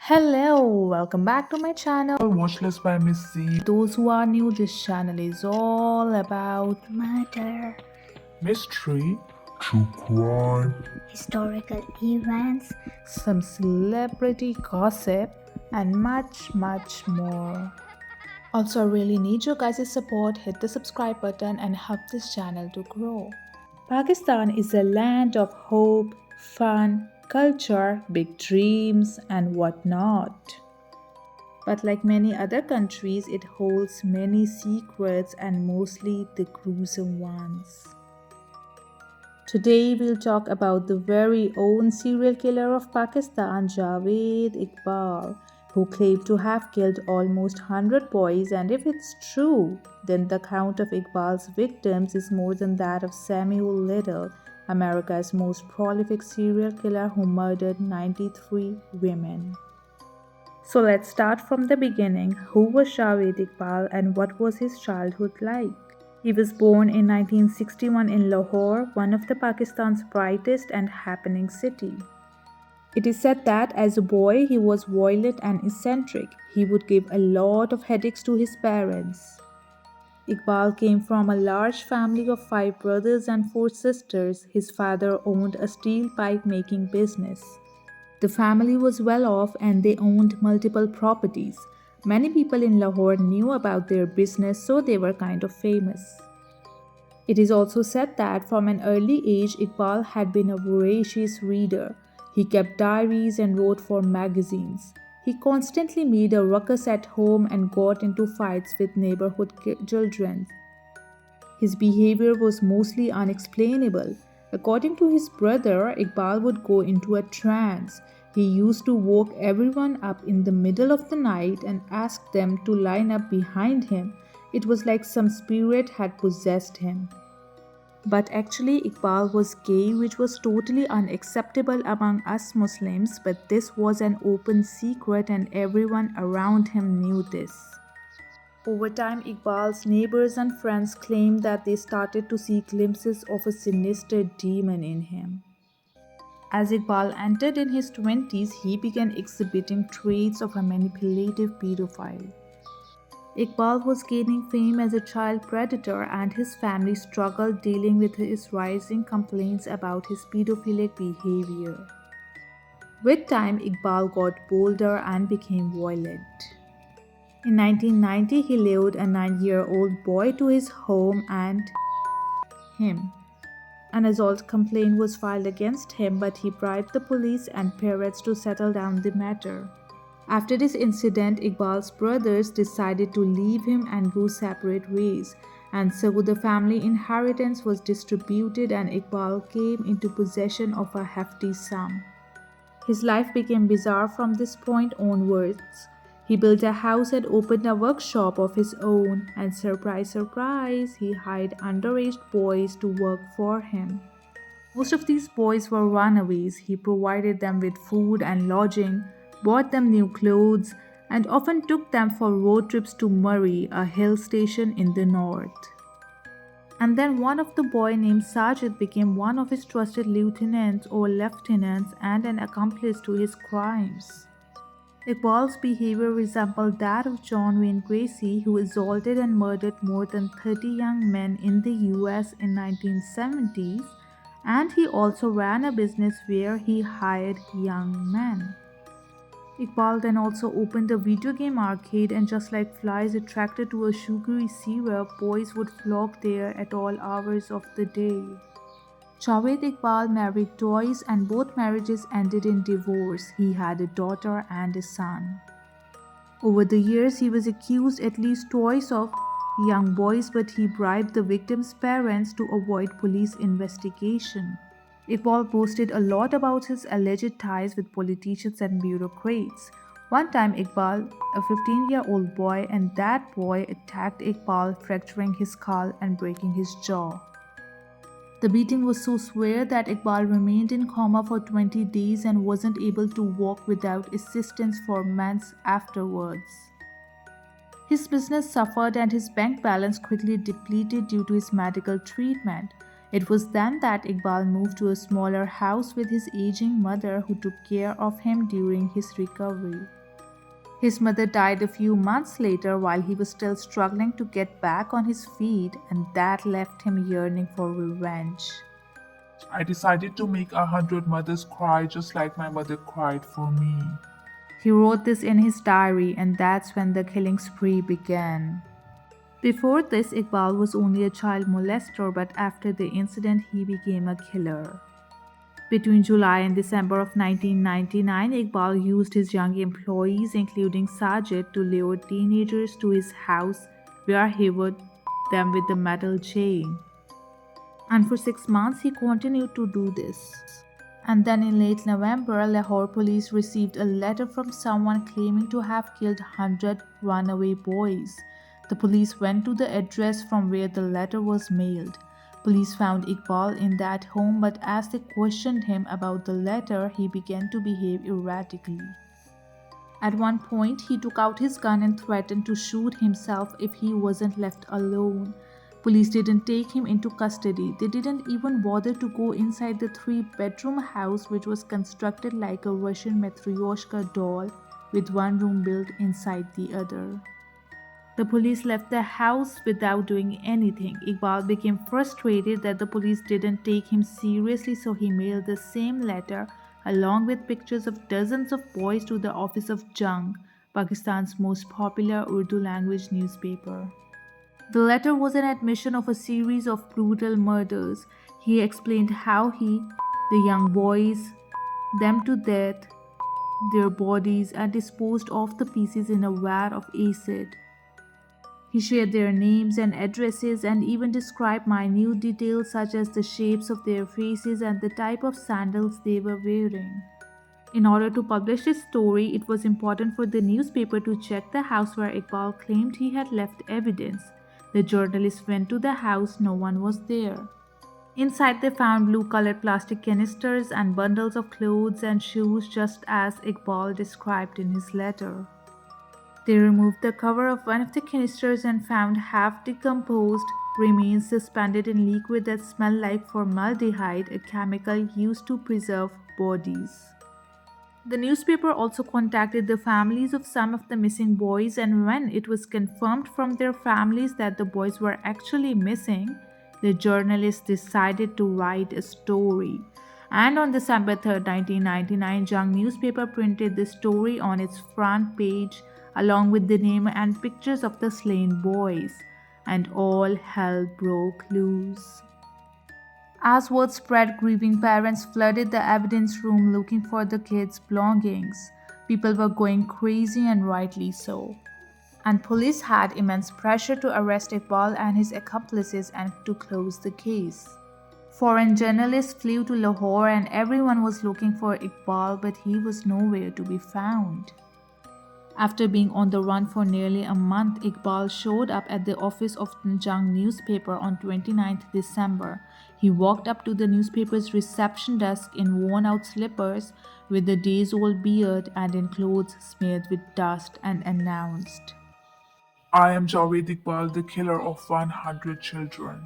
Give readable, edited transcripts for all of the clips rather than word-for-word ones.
Hello, welcome back to my channel. Watch list by Miss C. Those who are new, this channel is all about murder, Mystery, true crime, historical events. some celebrity gossip, and much, much more. Also, I really need your guys' support. Hit the subscribe button and help this channel to grow. Pakistan is a land of hope, fun, culture, big dreams, and whatnot. But like many other countries, it holds many secrets and mostly the gruesome ones. Today we'll talk about the very own serial killer of Pakistan, Javed Iqbal, who claimed to have killed almost 100 boys, and if it's true, then the count of Iqbal's victims is more than that of Samuel Little, America's most prolific serial killer who murdered 93 women. So let's start from the beginning. Who was Javed Iqbal and what was his childhood like? He was born in 1961 in Lahore, one of the Pakistan's brightest and happening city. It is said that as a boy he was violent and eccentric. He would give a lot of headaches to his parents. Iqbal came from a large family of 5 brothers and 4 sisters. His father owned a steel pipe making business. The family was well off and they owned multiple properties. Many people in Lahore knew about their business, so they were kind of famous. It is also said that from an early age, Iqbal had been a voracious reader. He kept diaries and wrote for magazines. He constantly made a ruckus at home and got into fights with neighborhood children. His behavior was mostly unexplainable. According to his brother, Iqbal would go into a trance. He used to wake everyone up in the middle of the night and ask them to line up behind him. It was like some spirit had possessed him. But actually, Iqbal was gay, which was totally unacceptable among us Muslims, but this was an open secret and everyone around him knew this. Over time, Iqbal's neighbors and friends claimed that they started to see glimpses of a sinister demon in him. As Iqbal entered in his 20s, he began exhibiting traits of a manipulative pedophile. Iqbal was gaining fame as a child predator, and his family struggled dealing with his rising complaints about his pedophilic behavior. With time, Iqbal got bolder and became violent. In 1990, he lured a 9-year-old boy to his home and him. An assault complaint was filed against him, but he bribed the police and parents to settle down the matter. After this incident, Iqbal's brothers decided to leave him and go separate ways, and so the family inheritance was distributed and Iqbal came into possession of a hefty sum. His life became bizarre from this point onwards. He built a house and opened a workshop of his own, and surprise, surprise, he hired underage boys to work for him. Most of these boys were runaways. He provided them with food and lodging, bought them new clothes, and often took them for road trips to Murree, a hill station in the north. And then one of the boy named Sajid became one of his trusted lieutenants or lieutenants and an accomplice to his crimes. Iqbal's behavior resembled that of John Wayne Gacy, who assaulted and murdered more than 30 young men in the US in 1970s, and he also ran a business where he hired young men. Iqbal then also opened a video game arcade, and just like flies attracted to a sugary syrup, boys would flock there at all hours of the day. Javed Iqbal married twice and both marriages ended in divorce. He had a daughter and a son. Over the years, he was accused at least twice of young boys, but he bribed the victims' parents to avoid police investigation. Iqbal boasted a lot about his alleged ties with politicians and bureaucrats. One time, Iqbal, a 15-year-old boy, and that boy attacked Iqbal, fracturing his skull and breaking his jaw. The beating was so severe that Iqbal remained in coma for 20 days and wasn't able to walk without assistance for months afterwards. His business suffered and his bank balance quickly depleted due to his medical treatment. It was then that Iqbal moved to a smaller house with his aging mother who took care of him during his recovery. His mother died a few months later while he was still struggling to get back on his feet, and that left him yearning for revenge. I decided to make 100 mothers cry just like my mother cried for me. He wrote this in his diary, and that's when the killing spree began. Before this, Iqbal was only a child molester, but after the incident, he became a killer. Between July and December of 1999, Iqbal used his young employees, including Sajid, to lure teenagers to his house where he would them with a metal chain. And for 6 months, he continued to do this. And then in late November, Lahore police received a letter from someone claiming to have killed 100 runaway boys. The police went to the address from where the letter was mailed. Police found Iqbal in that home, but as they questioned him about the letter, he began to behave erratically. At one point, he took out his gun and threatened to shoot himself if he wasn't left alone. Police didn't take him into custody. They didn't even bother to go inside the three-bedroom house, which was constructed like a Russian Matryoshka doll, with one room built inside the other. The police left the house without doing anything. Iqbal became frustrated that the police didn't take him seriously, so he mailed the same letter along with pictures of dozens of boys to the office of Jung, Pakistan's most popular Urdu language newspaper. The letter was an admission of a series of brutal murders. He explained how he, the young boys, them to death, their bodies, and disposed of the pieces in a vat of acid. He shared their names and addresses and even described minute details such as the shapes of their faces and the type of sandals they were wearing. In order to publish his story, it was important for the newspaper to check the house where Iqbal claimed he had left evidence. The journalists went to the house, no one was there. Inside, they found blue colored plastic canisters and bundles of clothes and shoes, just as Iqbal described in his letter. They removed the cover of one of the canisters and found half decomposed remains suspended in liquid that smelled like formaldehyde, a chemical used to preserve bodies. The newspaper also contacted the families of some of the missing boys, and when it was confirmed from their families that the boys were actually missing, the journalists decided to write a story. And on December 3, 1999, Jung newspaper printed the story on its front page along with the name and pictures of the slain boys, and all hell broke loose. As word spread, grieving parents flooded the evidence room looking for the kids' belongings. People were going crazy, and rightly so. And police had immense pressure to arrest Iqbal and his accomplices and to close the case. Foreign journalists flew to Lahore and everyone was looking for Iqbal, but he was nowhere to be found. After being on the run for nearly a month, Iqbal showed up at the office of the Jung newspaper on 29th December. He walked up to the newspaper's reception desk in worn-out slippers with a days-old beard and in clothes smeared with dust and announced, I am Javed Iqbal, the killer of 100 children.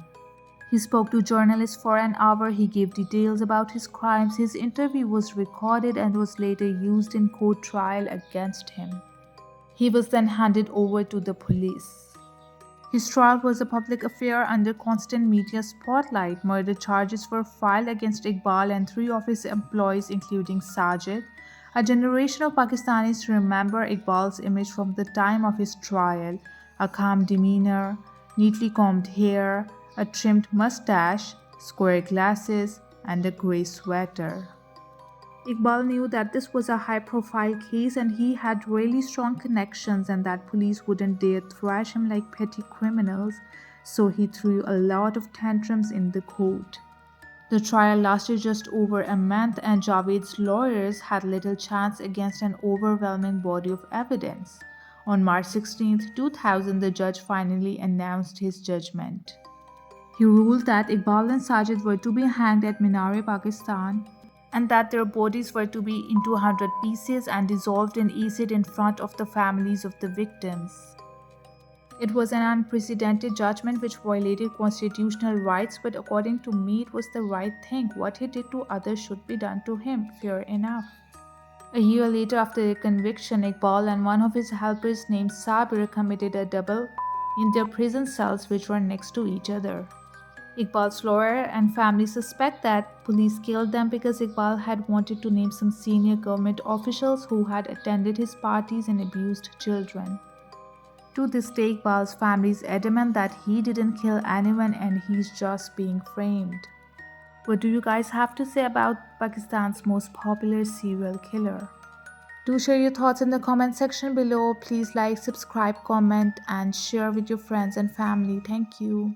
He spoke to journalists for an hour. He gave details about his crimes. His interview was recorded and was later used in court trial against him. He was then handed over to the police. His trial was a public affair under constant media spotlight. Murder charges were filed against Iqbal and 3 of his employees, including Sajid. A generation of Pakistanis remember Iqbal's image from the time of his trial: a calm demeanor, neatly combed hair, a trimmed mustache, square glasses, and a grey sweater. Iqbal knew that this was a high-profile case and he had really strong connections and that police wouldn't dare thrash him like petty criminals, so he threw a lot of tantrums in the court. The trial lasted just over a month and Javed's lawyers had little chance against an overwhelming body of evidence. On March 16, 2000, the judge finally announced his judgment. He ruled that Iqbal and Sajid were to be hanged at Minare, Pakistan, and that their bodies were to be in 200 pieces and dissolved in acid in front of the families of the victims. It was an unprecedented judgment which violated constitutional rights, but according to me, it was the right thing. What he did to others should be done to him. Fair enough. A year later, after the conviction, Iqbal and one of his helpers named Sabir committed a double in their prison cells, which were next to each other. Iqbal's lawyer and family suspect that police killed them because Iqbal had wanted to name some senior government officials who had attended his parties and abused children. To this day, Iqbal's family is adamant that he didn't kill anyone and he's just being framed. What do you guys have to say about Pakistan's most popular serial killer? Do share your thoughts in the comment section below. Please like, subscribe, comment, and share with your friends and family. Thank you.